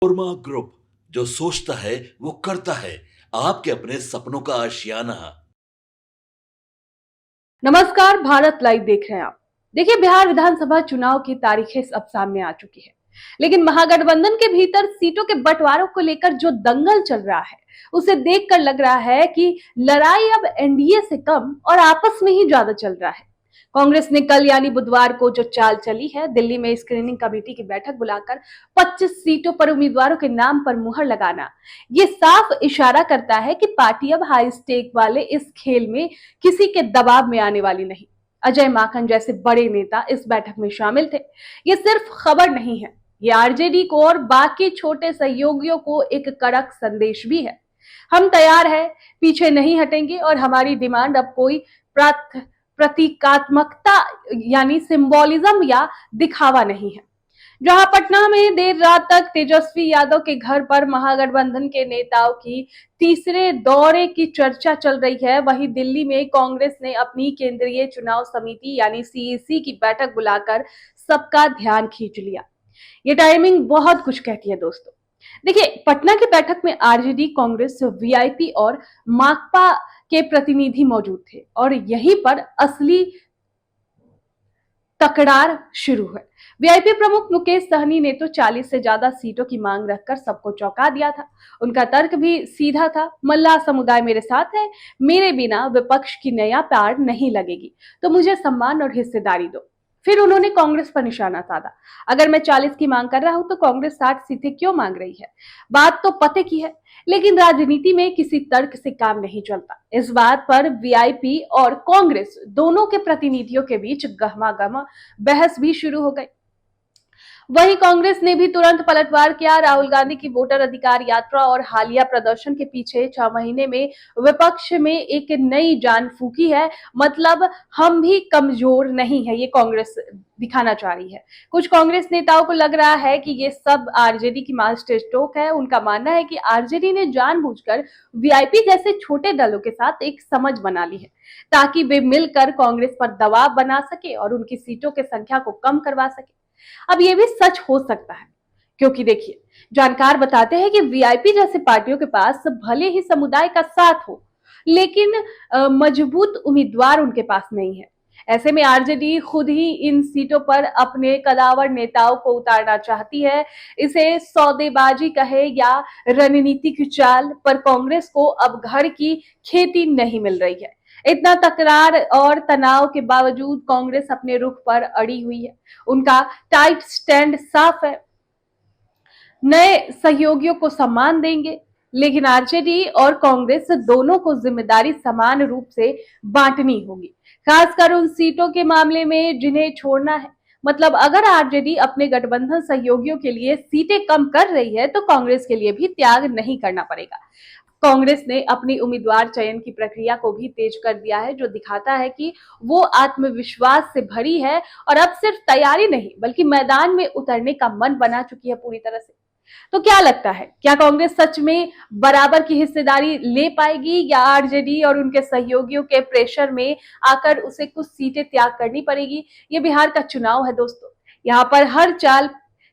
Korma group, जो सोचता है वो करता है। आपके अपने सपनों का आशियाना। नमस्कार, भारत लाइव देख रहे हैं आप। देखिए, बिहार विधानसभा चुनाव की तारीखें अब सामने आ चुकी है, लेकिन महागठबंधन के भीतर सीटों के बंटवारों को लेकर जो दंगल चल रहा है, उसे देखकर लग रहा है कि लड़ाई अब एनडीए से कम और आपस में ही ज्यादा चल रहा है। कांग्रेस ने कल यानी बुधवार को जो चाल चली है, दिल्ली में स्क्रीनिंग कमेटी की बैठक बुलाकर 25 सीटों पर उम्मीदवारों के नाम पर मुहर लगाना, ये साफ इशारा करता है कि पार्टी अब हाई स्टेक वाले इस खेल में किसी के दबाव में आने वाली नहीं। अजय माकन जैसे बड़े नेता इस बैठक में शामिल थे। ये सिर्फ खबर नहीं है, ये आरजेडी को और बाकी छोटे सहयोगियों को एक कड़क संदेश भी है। हम तैयार हैं, पीछे नहीं हटेंगे और हमारी डिमांड अब कोई प्रतीकात्मकता यानी सिंबोलिज्म या दिखावा नहीं है। जहां पटना में देर रात तक तेजस्वी यादव के घर पर महागठबंधन के नेताओं की तीसरे दौरे की चर्चा चल रही है, वहीं दिल्ली में कांग्रेस ने अपनी केंद्रीय चुनाव समिति यानी सीईसी की बैठक बुलाकर सबका ध्यान खींच लिया। ये टाइमिंग बहुत कुछ कहती है दोस्तों। देखिए, पटना की बैठक में आरजेडी, कांग्रेस, वीआईपी और माकपा के प्रतिनिधि मौजूद थे और यहीं पर असली तकरार शुरू है। वीआईपी प्रमुख मुकेश सहनी ने तो 40 से ज्यादा सीटों की मांग रखकर सबको चौंका दिया था। उनका तर्क भी सीधा था, मल्लाह समुदाय मेरे साथ है, मेरे बिना विपक्ष की नया पार नहीं लगेगी, तो मुझे सम्मान और हिस्सेदारी दो। फिर उन्होंने कांग्रेस पर निशाना साधा। अगर मैं 40 की मांग कर रहा हूं तो कांग्रेस 60 सीटें क्यों मांग रही है? बात तो पते की है, लेकिन राजनीति में किसी तर्क से काम नहीं चलता। इस बात पर वीआईपी और कांग्रेस दोनों के प्रतिनिधियों के बीच गहमा बहस भी शुरू हो गई। वहीं कांग्रेस ने भी तुरंत पलटवार किया। राहुल गांधी की वोटर अधिकार यात्रा और हालिया प्रदर्शन के पीछे 6 महीने में विपक्ष में एक नई जान फूकी है। मतलब हम भी कमजोर नहीं है, ये कांग्रेस दिखाना चाह रही है। कुछ कांग्रेस नेताओं को लग रहा है कि ये सब आरजेडी की मास्टर स्ट्रोक है। उनका मानना है कि आरजेडी ने जानबूझकर वीआईपी जैसे छोटे दलों के साथ एक समझ बना ली है, ताकि वे मिलकर कांग्रेस पर दबाव बना सके और उनकी सीटों की संख्या को कम करवा सके। अब ये भी सच हो सकता है, क्योंकि देखिए, जानकार बताते हैं कि वीआईपी जैसी पार्टियों के पास भले ही समुदाय का साथ हो, लेकिन मजबूत उम्मीदवार उनके पास नहीं है। ऐसे में आरजेडी खुद ही इन सीटों पर अपने कदावर नेताओं को उतारना चाहती है। इसे सौदेबाजी कहे या रणनीतिक चाल, पर कांग्रेस को अब घर की खेती नहीं मिल रही है। इतना तकरार और तनाव के बावजूद कांग्रेस अपने रुख पर अड़ी हुई है। उनका टाइट स्टैंड साफ है, नए सहयोगियों को सम्मान देंगे, लेकिन आरजेडी और कांग्रेस दोनों को जिम्मेदारी समान रूप से बांटनी होगी, खासकर उन सीटों के मामले में जिन्हें छोड़ना है। मतलब अगर आरजेडी अपने गठबंधन सहयोगियों के लिए सीटें कम कर रही है, तो कांग्रेस के लिए भी त्याग नहीं करना पड़ेगा। कांग्रेस ने अपनी उम्मीदवार चयन की प्रक्रिया को भी तेज कर दिया है, जो दिखाता है कि वो आत्मविश्वास से भरी है और अब सिर्फ तैयारी नहीं बल्कि मैदान में उतरने का मन बना चुकी है पूरी तरह से। तो क्या लगता है, क्या कांग्रेस सच में बराबर की हिस्सेदारी ले पाएगी या आरजेडी और उनके सहयोगियों के प्रेशर में आकर उसे कुछ सीटें त्याग करनी पड़ेगी? ये बिहार का चुनाव है दोस्तों, यहाँ पर हर चाल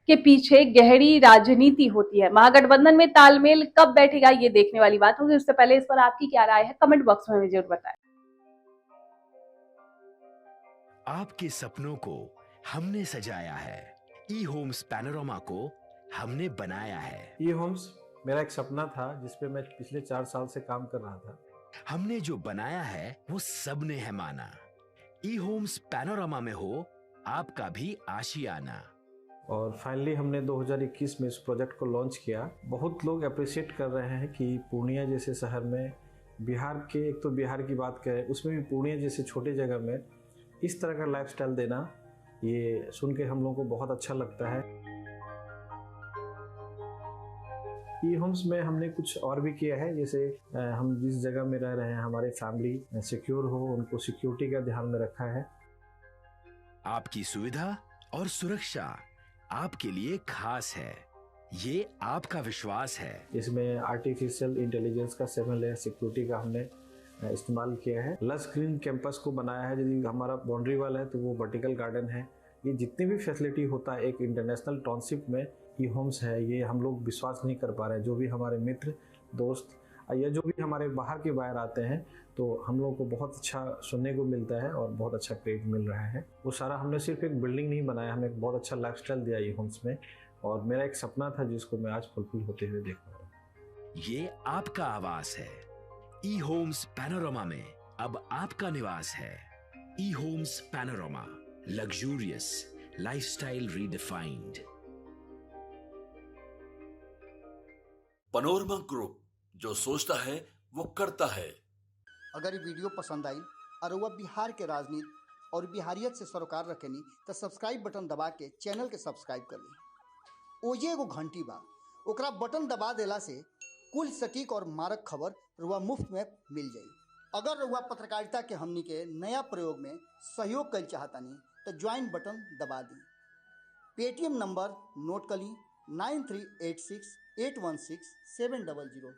के पीछे गहरी राजनीति होती है। महागठबंधन में तालमेल कब बैठेगा, ये देखने वाली बात होगी। उससे पहले इस पर आपकी क्या राय है, कमेंट बॉक्स में हमें जरूर बताएं। आपके सपनों को हमने सजाया है, ई होम्स पैनोरामा को हमने बनाया है। ई होम्स मेरा एक सपना था जिसपे मैं पिछले 4 साल से काम कर रहा था। हमने जो बनाया है वो सबने है माना। ई होम्स पैनोरामा में हो आपका भी आशियाना। और फाइनली हमने 2021 में इस प्रोजेक्ट को लॉन्च किया। बहुत लोग अप्रिशिएट कर रहे हैं कि पूर्णिया जैसे शहर में, बिहार के, एक तो बिहार की बात करें उसमें भी पूर्णिया जैसे छोटे जगह में इस तरह का लाइफस्टाइल देना, ये सुन के हम लोगों को बहुत अच्छा लगता है। ई होम्स में हमने कुछ और भी किया है, जैसे हम जिस जगह में रह रहे हैं हमारे फैमिली सिक्योर हो, उनको सिक्योरिटी का ध्यान में रखा है। आपकी सुविधा और सुरक्षा आपके लिए खास है, ये आपका विश्वास है। इसमें आर्टिफिशियल इंटेलिजेंस का 7 लेयर सिक्योरिटी का हमने इस्तेमाल किया है। लस ग्रीन कैंपस को बनाया है। यदि हमारा बाउंड्री वाल है तो वो वर्टिकल गार्डन है। ये जितनी भी फैसिलिटी होता है एक इंटरनेशनल टाउनशिप में, ई होम्स है ये हम लोग विश्वास नहीं कर पा रहे हैं। जो भी हमारे मित्र दोस्त या जो भी हमारे बाहर के बाहर आते हैं तो हम लोगों को बहुत अच्छा सुनने को मिलता है और बहुत अच्छा क्रेडिट मिल रहा है। वो सारा हमने सिर्फ एक बिल्डिंग नहीं बनाया, हमें एक बहुत अच्छा लाइफस्टाइल दिया ई होम्स में, और मेरा एक सपना था जिसको मैं आज फुलफिल होते हुए देख पा रहा हूँ। ये आपका आवास है। ई होम्स पैनोरमा में अब आपका निवास है। E homes panorama, luxurious lifestyle redefined. Panorama group, जो सोचता है वो करता है। अगर ये वीडियो पसंद आई और वह बिहार के राजनीति और बिहारियत से सरोकार रखेनी तो सब्सक्राइब बटन दबा के चैनल के सब्सक्राइब कर ली। ओजे एगो घंटी बा, ओकरा बटन दबा देला से कुल सटीक और मारक खबर रुआ मुफ्त में मिल जाई। अगर रुआ पत्रकारिता के हमनी के नया प्रयोग में सहयोग कर चाहतानी तो ज्वाइन बटन दबा दी। पेटीएम नंबर नोट कर ली 9386816700।